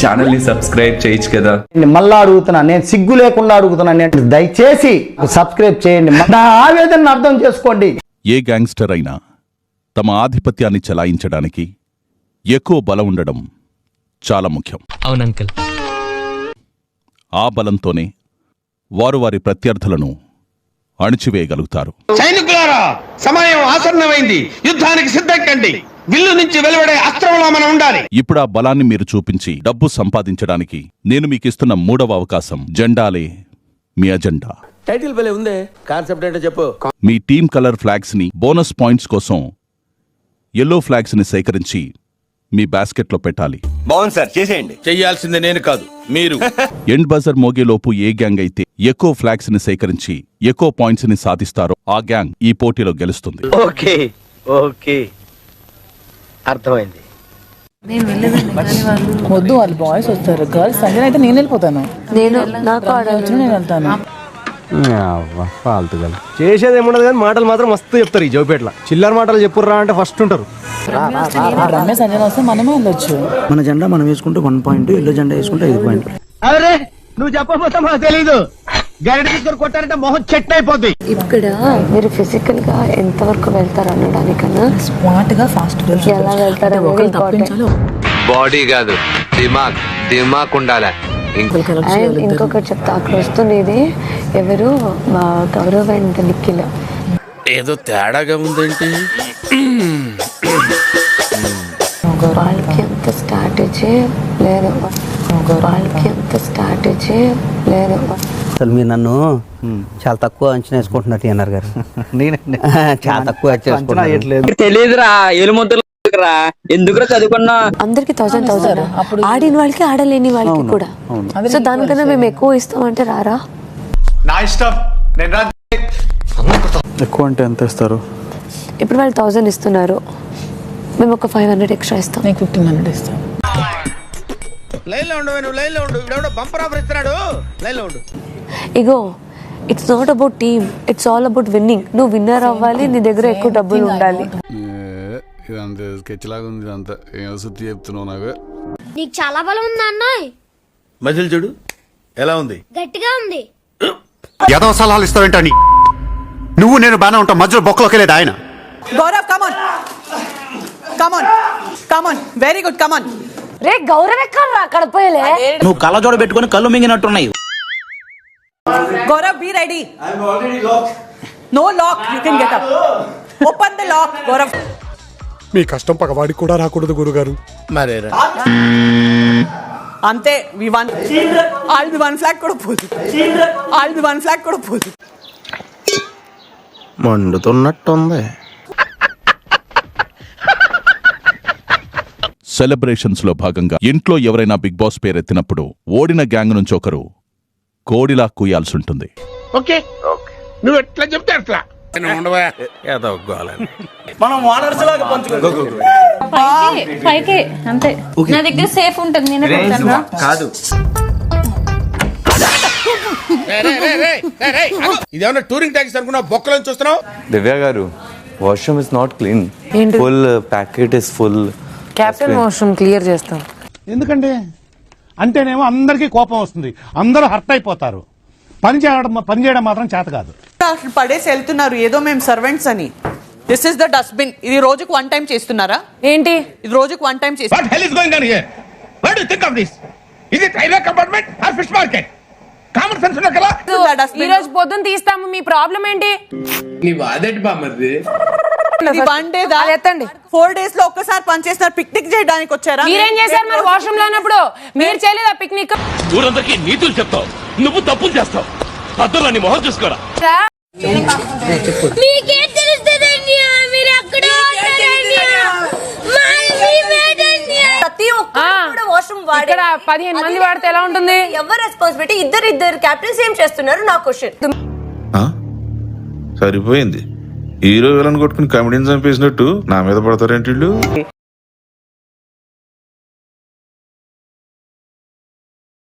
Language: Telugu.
ఛానల్ ని సబ్స్క్రైబ్ చేయొచ్చు కదా. మళ్ళా అడుగుతున్నా, నేను సిగ్గు లేకుండా అడుగుతున్నాను, దయచేసి సబ్స్క్రైబ్ చేయండి, నా ఆవేదనను అర్థం చేసుకోండి. ఏ గ్యాంగ్స్టర్ అయినా తమ ఆధిపత్యాన్ని చెలాయించడానికి ఎక్కువ బలం ఉండడం చాలా ముఖ్యం. అవును అంకుల్. ఆ బలంతోనే వారు వారి ప్రత్యర్థులను అణిచివేయగలుగుతారు. సైనికులారా, సమయం ఆసన్నమైంది, యుద్ధానికి సిద్ధంకండి. విల్లు నుంచి వెలువడే అస్త్రంలో మనం ఉండాలి. ఇప్పుడు ఆ బలాన్ని మీరు చూపించి డబ్బు సంపాదించడానికి నేను మీకిస్తున్న 3వ అవకాశం. జెండాలే మీ అజెండా. టైటిల్ భలే ఉందే, కాన్సెప్ట్ ఏంటో చెప్పు. మీ టీమ్ కలర్ ఫ్లాగ్స్ ని బోనస్ పాయింట్స్ కోసం ఎల్లో ఫ్లాగ్స్ ని సేకరించి మీ బాస్కెట్లో పెట్టాలి. బాగుంది సార్, చేసేయండి. చెయ్యాల్సింది నేను కాదు, మీరు. ఎండ్ బజర్ మోగేలోపు ఏ గ్యాంగ్ అయితే ఎక్కువ ఫ్లాగ్స్ ని సేకరించి ఎక్కువ పాయింట్స్ ని సాధిస్తారో ఆ గ్యాంగ్ ఈ పోటీలో గెలుస్తుంది. ఓకే ఓకే, అర్థమైంది. వద్దు, వాళ్ళు బాయ్స్ వస్తారు, గర్ల్స్ సంజన అయితే నేను వెళ్ళిపోతాను. నేను వెళ్తాను. ఫాల్తుగా చేసేది ఏముండదు కానీ మాటలు మాత్రం మస్తు చెప్తారు. ఈ జోపేట్ల చిల్లర మాటలు చెప్పుర్రా అంటే ఫస్ట్ ఉంటారు. రమ్య సంజన వస్తే మనమే వెళ్ళొచ్చు. మన జెండా మనం వేసుకుంటే 1 పాయింట్, ఎల్లో జెండా వేసుకుంటే 5 పాయింట్లు. అరే, నువ్వు చెప్పకపోతే మాకు తెలీదు. గరిట తీసుకొని కొట్టారంటే మొహం చెట్టు అయిపోద్ది. ఇక్కడ మీరు ఫిజికల్ గా ఎంత వరకు వెళ్తారు అనడానికన్నా స్మార్ట్ గా ఫాస్ట్ ఎలా వెళ్తారు తప్పించాలి. బాడీ కాదు, దిమాగ్ ఉండాలి. అండ్ ఇంకొకటి చెప్తా, అక్కడ వస్తున్నది ఎవరు, మా గౌరవ్ అండ్ నిఖిల్. ఏదో తేడాగా ఉందేంటి? వాళ్ళకి అంత స్ట్రాటజీ లేదు, వాళ్ళకి అంత స్ట్రాటజీ లేదు. అసలు మీరు నన్ను చాలా తక్కువ అంచనా వేసుకుంటున్నట్టు అన్నారు గారు. చాలా తక్కువ తెలియదురా, ఏలుముద్రరా, ఎందుకు చదువుకున్నా. అందరికి 1000 ఆడిన వాళ్ళకి ఆడలేని వాళ్ళకి కూడా. సో దానికన్నా మేము ఎక్కువ ఇస్తామంటే రారా? నా ఇష్టం. ఎక్కువ అంటే ఎంత ఇస్తారు? ఇప్పుడు వాళ్ళు 1000 ఇస్తున్నారు, మేము ఒక 500 ఎక్స్ట్రా ఇస్తాం. నేను 1500 ఇస్తాను. లైన్ లో ఉండు, నువ్వు లైన్ లో ఉండు. ఇప్పుడు బంపర్ ఆఫర్ ఇస్తున్నాడు, లైన్ లో ఉండు. ఇగో, it's not about team, it's all about winning. నువ్వు విన్నర్ అవ్వాలి, నీ దగ్గర ఎక్కువ డబ్బులు ఉండాలి. ఇదంతా స్కెచ్ లాగా ఉంది. ఇదంతా ఏం సుత్తి చెప్తున్నావు నాకు. నీకు చాలా బలం ఉందా అన్నాయ్? మజిల్ చూడు ఎలా ఉంది, గట్టిగా ఉంది. ఏదో సలహాలు ఇస్తావేంటని? నువ్వు నేను బాగానే ఉంటాం, మధ్యలో బొక్కలోకి లేదు ఆయన. Gaurav come on come on come on, very good, come on. రే గౌరవ్ ఎక్కడ అక్కడ పోయలే. నువ్వు కళ్ళజోడ పెట్టుకుని కళ్ళు మింగినట్టున్నాయి. Gaurav, be ready. No lock, you can get up. Open the lock. Gaurav, మీ కష్టం పగవాడికి కూడా రాకూడదు గురుగారు. మరేరా అంతే. We won. All be 1 flag కూడా పోదు, ఆల్ బి 1 ఫ్లాగ్ కూడా పోదు. మండుతున్నట్టుంది. సెలబ్రేషన్స్ లో భాగంగా ఇంట్లో ఎవరైనా బిగ్ బాస్ పేరెత్తినప్పుడు ఓడిన గ్యాంగ్ నుంచి ఒకరు కోడిలా కూయాల్సి ఉంటుంది. ఓకే, నువ్వు ఎట్లా చెప్తే అట్లా. మనం వానర్స్ లాగా పంచుకోవాలి. పైకి అంతే, నా దగ్గర సేఫ్ ఉంటుంది. నేను కాదు, ఇదేమన్నా టూరింగ్ ట్యాక్సీ అనుకున్నా, బొక్కలను చూస్తున్నావు. దివ్య గారు, washroom is not clean. Full packet is full. Captain washroom clear చేస్తాం. ఎందుకంటే అంటేనేమో అందరికీ కోపం వస్తుంది, అందరూ హర్ట్ అయిపోతారు. పని చేయడం మాత్రం చేత కాదు. పడేసి వెళ్తున్నారు ఏదో మేము సర్వెంట్స్ అని. This is the dustbin. ఇది రోజుకు 1 టైం చేస్తున్నారా ఏంటి? ఇది రోజుకు 1 టైం చేస్తున్నారు. What hell is going on here? What do you think of this? Is it railway compartment or fish market? Common sense ఉన్నా కదా. ఈ రోజు పొద్దున్న తీస్తాము, మీ ప్రాబ్లం ఏంటి? నీ బాధేంటి బామ్మర్ది? 1 డే ఎత్తండి. 4 days లో ఒక్కసారి పని చేస్తున్నారు. పిక్నిక్ చేయడానికి వచ్చారా? మీరేం చేశారు మరి వాష్రూమ్ లో ఉన్నప్పుడు? మీరు చేయలేదా పిక్నిక్? ఊరందరికీ నీతులు చెప్తావు, నువ్వు తప్పులు చేస్తావు. అద్దరు నీ మొహం చూసుకోరా. మీకేం తెలుస్తుందండి? మీరు అక్కడ ప్రతి ఒక్కరు వాష్రూమ్ వాడే. ఇక్కడ 15 మంది వాడితే ఎలా ఉంటుంది? ఎవరు రెస్పాన్సిబిలిటీ? ఇద్దరు కెప్టెన్స్ ఏం చేస్తున్నారు? నా క్వశ్చన్. సరిపోయింది. హీరో విలన్ కొట్టుకుని కమెడీని చంపేసినట్టు నా మీద పడతారేంటి?